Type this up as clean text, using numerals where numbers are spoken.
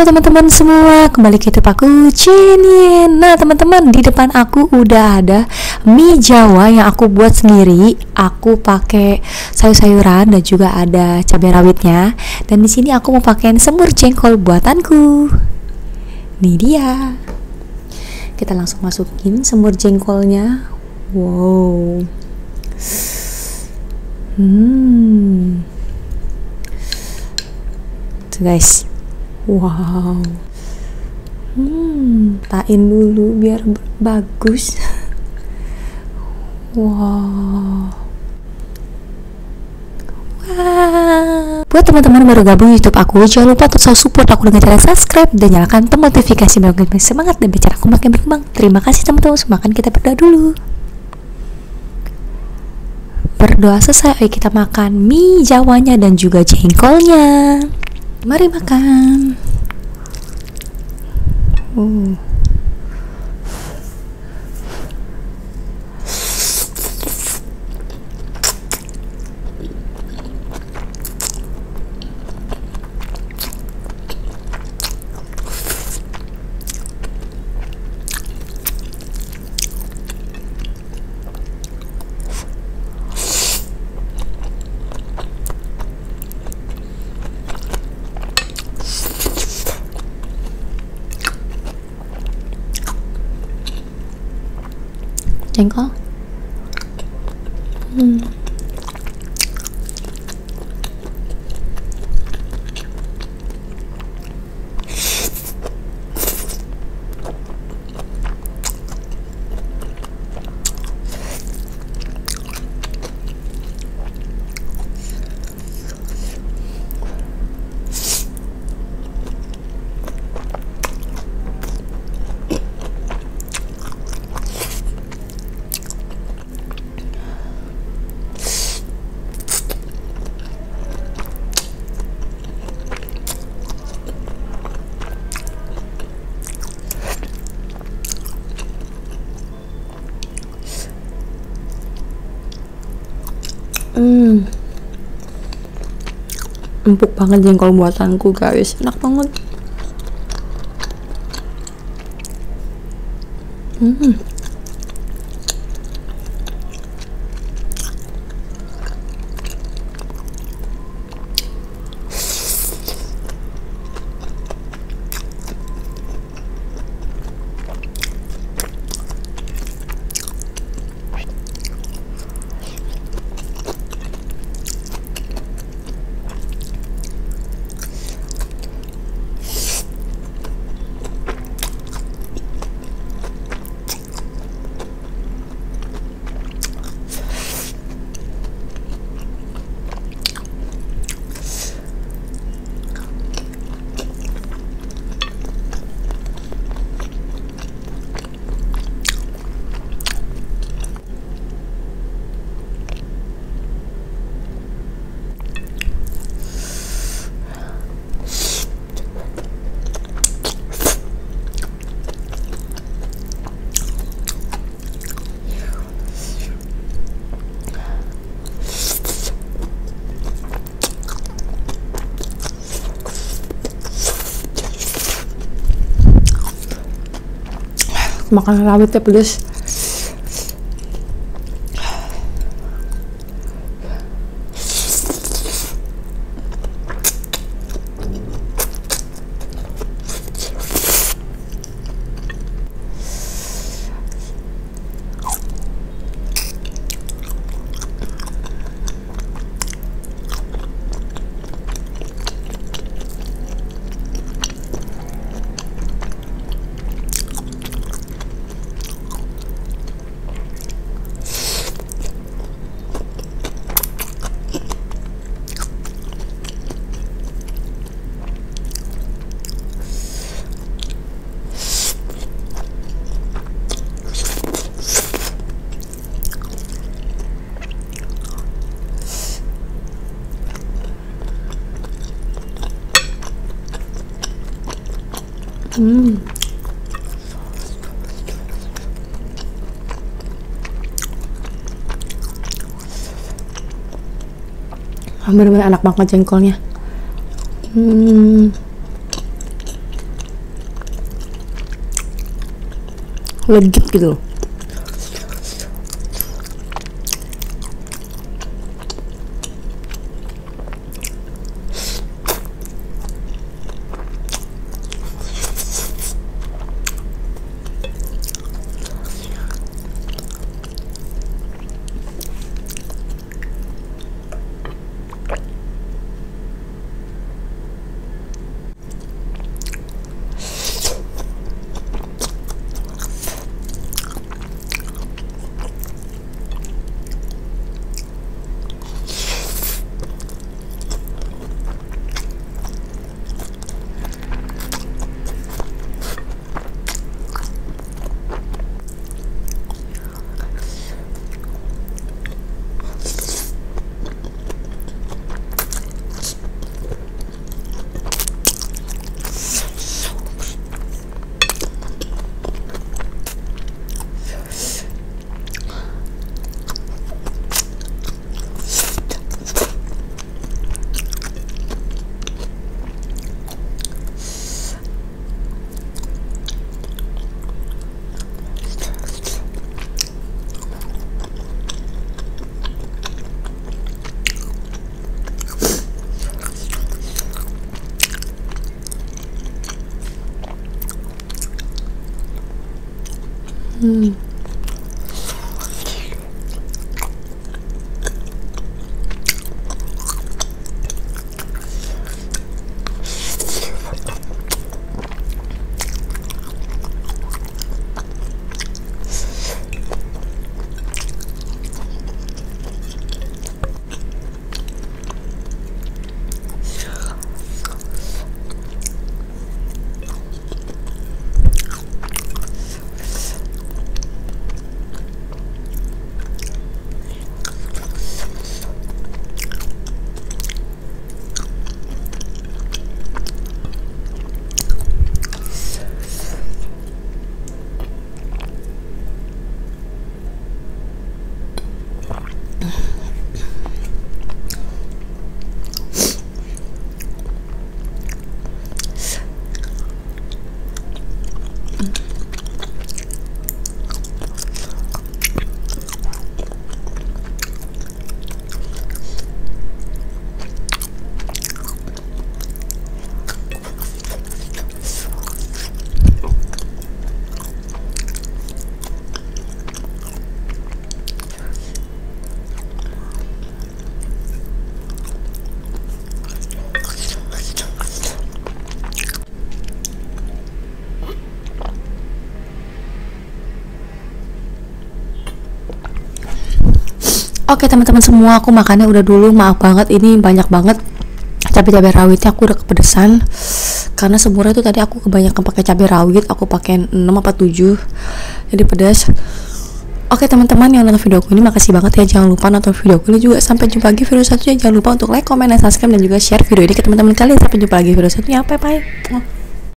Halo teman-teman semua, kembali ke YouTube aku Cinin. Nah teman-teman, di depan aku udah ada mie Jawa yang aku buat sendiri. Aku pakai sayur-sayuran dan juga ada cabai rawitnya. Dan di sini aku mau pakai semur jengkol buatanku. Nih dia. Kita langsung masukin semur jengkolnya. Wow. Tuh guys. Wow. Tain dulu biar bagus. Wow. Buat teman-teman baru gabung YouTube aku, jangan lupa untuk selalu support aku dengan cara subscribe dan nyalakan tombol notifikasi biar makin semangat dan biar aku makin berkembang. Terima kasih teman-teman. Makan kita berdoa dulu. Berdoa selesai, ayo kita makan mie Jawanya dan juga jengkolnya. Mari makan. Jengkol. Empuk banget jengkol buatanku guys, enak banget. Makan rawitnya pedes. Bener-bener enak banget jengkolnya. legit gitu loh. Oke teman-teman semua, aku makannya udah dulu, maaf banget ini banyak banget cabai rawitnya, aku udah kepedesan karena semurnya itu tadi aku kebanyakan pakai cabai rawit, aku pakai 6 apa 7 jadi pedas. Oke teman-teman yang nonton videoku ini makasih banget ya, jangan lupa nonton videoku ini juga. Sampai jumpa lagi video selanjutnya, jangan lupa untuk like, comment, dan subscribe dan juga share video ini ke teman-teman kalian. Sampai jumpa lagi video selanjutnya, bye bye.